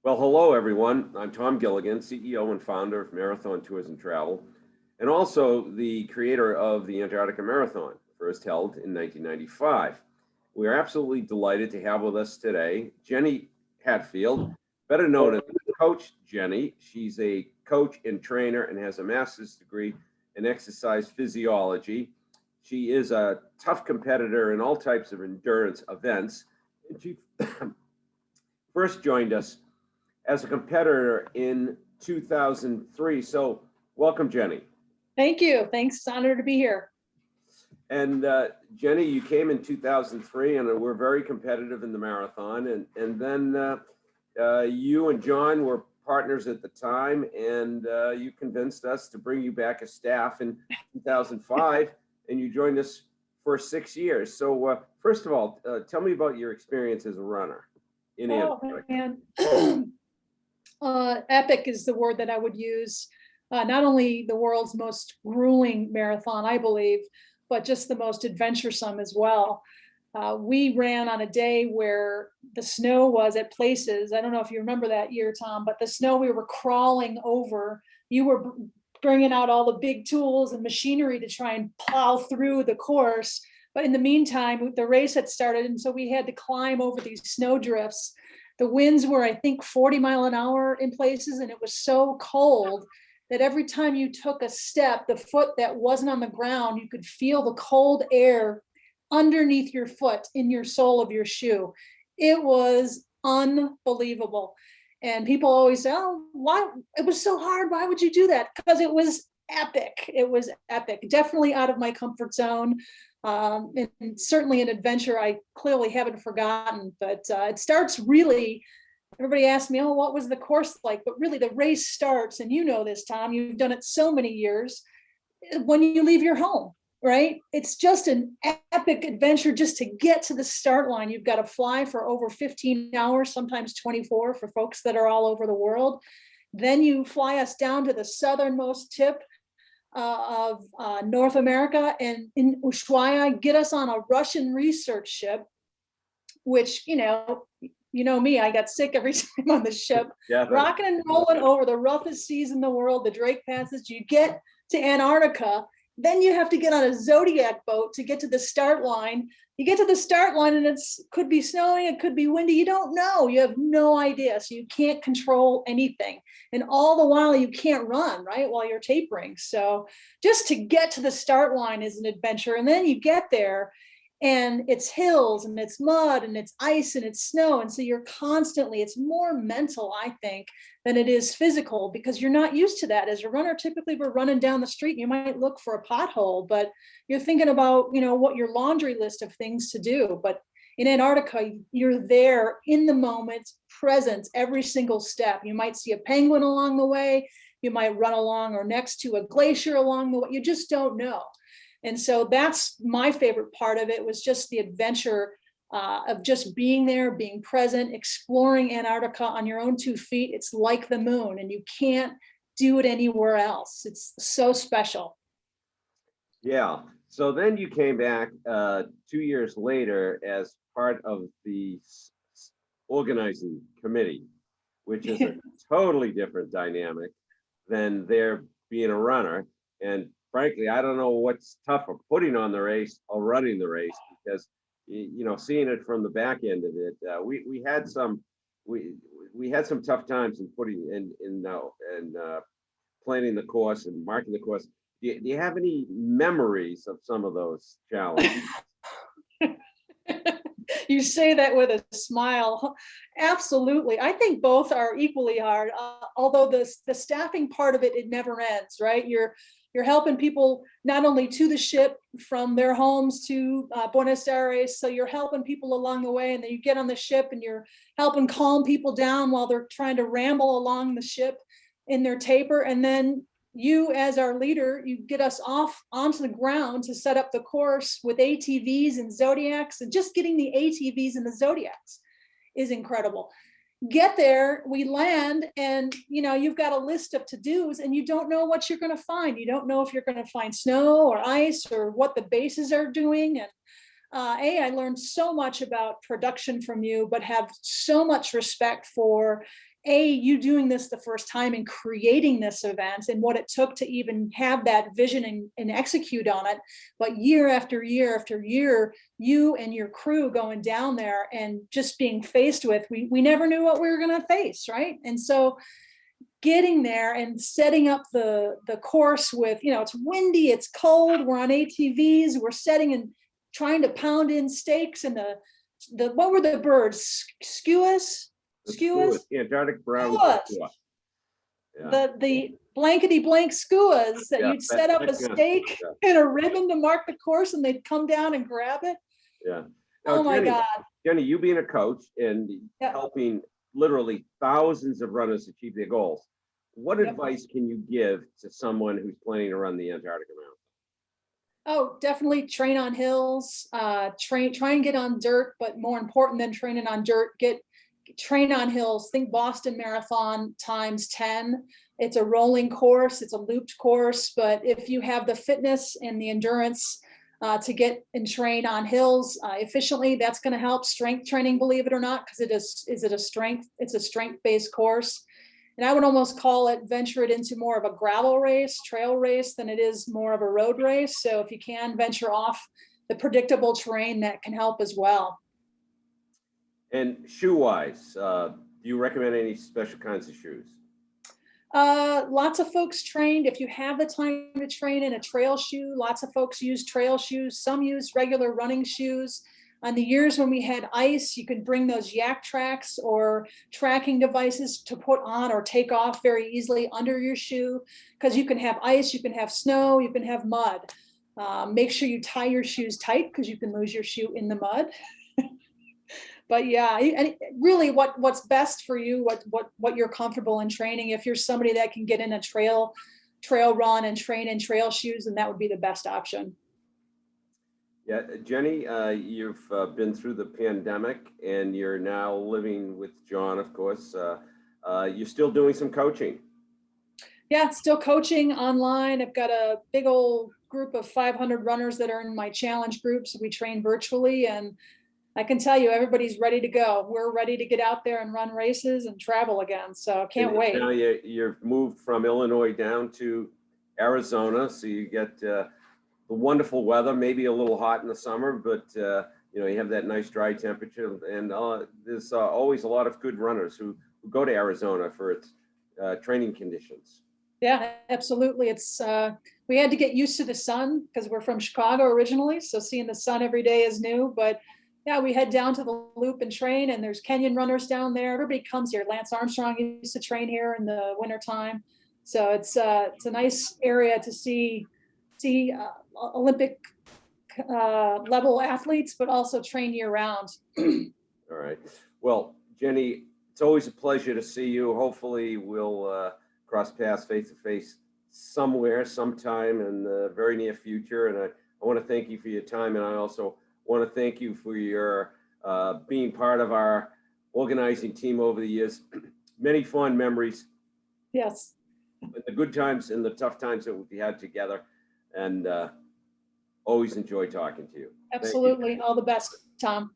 Well, hello, everyone. I'm Tom Gilligan, CEO and founder of Marathon Tours and Travel, and also the creator of the Antarctica Marathon, first held in 1995. We are absolutely delighted to have with us today Jenny Hadfield, better known as Coach Jenny. She's a coach and trainer and has a master's degree in exercise physiology. She is a tough competitor in all types of endurance events. And she first joined us as a competitor in 2003. So welcome, Jenny. Thank you. Thanks. It's an honor to be here. And Jenny, you came in 2003 and we're very competitive in the marathon. And then you and John were partners at the time, and you convinced us to bring you back as staff in 2005, and you joined us for 6 years. So first of all, tell me about your experience as a runner in Antarctica. Man. Epic is the word that I would use. Not only the world's most grueling marathon, I believe, but just the most adventuresome as well. We ran on a day where the snow was at places. I don't know if you remember that year, Tom, but the snow we were crawling over. You were bringing out all the big tools and machinery to try and plow through the course. But in the meantime, the race had started, and so we had to climb over these snow drifts. The winds were, I think, 40 miles an hour in places, and it was so cold that every time you took a step, the foot that wasn't on the ground, you could feel the cold air underneath your foot in your sole of your shoe. It was unbelievable. And people always say, oh, why? It was so hard. Why would you do that? Because it was epic. It was epic. Definitely out of my comfort zone. And certainly an adventure I clearly haven't forgotten, but it starts really, everybody asks me, oh, what was the course like? But really the race starts, and you know this, Tom, you've done it so many years, when you leave your home, right? It's just an epic adventure just to get to the start line. You've got to fly for over 15 hours, sometimes 24 for folks that are all over the world. Then you fly us down to the southernmost tip of North America, and in Ushuaia, get us on a Russian research ship, which, you know me, I got sick every time on the ship, rocking and rolling over the roughest seas in the world, the Drake Passage. You get to Antarctica, then you have to get on a Zodiac boat to get to the start line. You get to the start line and could be snowing, it could be windy. You don't know. You have no idea. So you can't control anything. And all the while you can't run, right, while you're tapering. So just to get to the start line is an adventure. And then you get there and it's hills and it's mud and it's ice and it's snow. And so you're constantly, it's more mental, I think, than it is physical, because you're not used to that. As a runner, typically we're running down the street and you might look for a pothole, but you're thinking about, what your laundry list of things to do. But in Antarctica, you're there in the moment, present every single step. You might see a penguin along the way. You might run along or next to a glacier along the way. You just don't know. And so that's my favorite part of it, was just the adventure of just being there, being present, exploring Antarctica on your own 2 feet. It's like the moon, and you can't do it anywhere else. It's so special. Yeah. So then you came back 2 years later as part of the organizing committee, which is a totally different dynamic than there being a runner. And frankly, I don't know what's tougher, putting on the race or running the race, because seeing it from the back end of it, we had some tough times in putting in planning the course and marking the course. Do you have any memories of some of those challenges? You say that with a smile. Absolutely. I think both are equally hard, although the staffing part of it never ends, right? You're helping people not only to the ship from their homes to Buenos Aires, so you're helping people along the way, and then you get on the ship and you're helping calm people down while they're trying to ramble along the ship in their taper. And then you, as our leader, you get us off onto the ground to set up the course with ATVs and Zodiacs, and just getting the ATVs and the Zodiacs is incredible. Get there, we land, and you've got a list of to-dos, and you don't know what you're going to find. You don't know if you're going to find snow or ice or what the bases are doing. And I learned so much about production from you, but have so much respect for you doing this the first time and creating this event and what it took to even have that vision and execute on it. But year after year after year, you and your crew going down there and just being faced with, we never knew what we were going to face, right? And so getting there and setting up the course with, it's windy, it's cold, we're on ATVs, we're setting and trying to pound in stakes, and the what were the birds? Skuas? Antarctic brown Skuas. skua. Yeah. The blankety blank skuas that you'd set up a stake and a ribbon to mark the course, and they'd come down and grab it. Yeah. Now, oh my God. Jenny, you being a coach and helping literally thousands of runners achieve their goals, what advice can you give to someone who's planning to run the Antarctic Marathon? Oh, definitely train on hills, try and get on dirt, but more important than training on dirt, train on hills. Think Boston Marathon times 10. It's a rolling course, it's a looped course, but if you have the fitness and the endurance to get and train on hills efficiently, that's going to help strength training, believe it or not, because it's a strength-based course. And I would almost venture it into more of a gravel race, trail race, than it is more of a road race. So if you can venture off the predictable terrain, that can help as well. And shoe-wise, do you recommend any special kinds of shoes? Lots of folks trained, if you have the time to train in a trail shoe, lots of folks use trail shoes. Some use regular running shoes. On the years when we had ice, you could bring those yak tracks or tracking devices to put on or take off very easily under your shoe, because you can have ice, you can have snow, you can have mud. Make sure you tie your shoes tight, because you can lose your shoe in the mud. But yeah, and really what's best for you, what you're comfortable in training. If you're somebody that can get in a trail run and train in trail shoes, then that would be the best option. Yeah, Jenny, you've been through the pandemic and you're now living with John, of course. You're still doing some coaching. Yeah, still coaching online. I've got a big old group of 500 runners that are in my challenge groups. We train virtually, and I can tell you, everybody's ready to go. We're ready to get out there and run races and travel again. So can't wait. Now you've moved from Illinois down to Arizona, so you get the wonderful weather, maybe a little hot in the summer, but you have that nice dry temperature, and there's always a lot of good runners who go to Arizona for its training conditions. Yeah, absolutely. It's we had to get used to the sun because we're from Chicago originally, so seeing the sun every day is new. But yeah, we head down to the loop and train, and there's Kenyan runners down there. Everybody comes here. Lance Armstrong used to train here in the wintertime. So it's a nice area to see Olympic level athletes, but also train year round. All right. Well, Jenny, it's always a pleasure to see you. Hopefully we'll cross paths face to face somewhere, sometime in the very near future. And I want to thank you for your time. And I also want to thank you for your being part of our organizing team over the years. Many fond memories. Yes. The good times and the tough times that we had together. And always enjoy talking to you. Absolutely. All the best, Tom.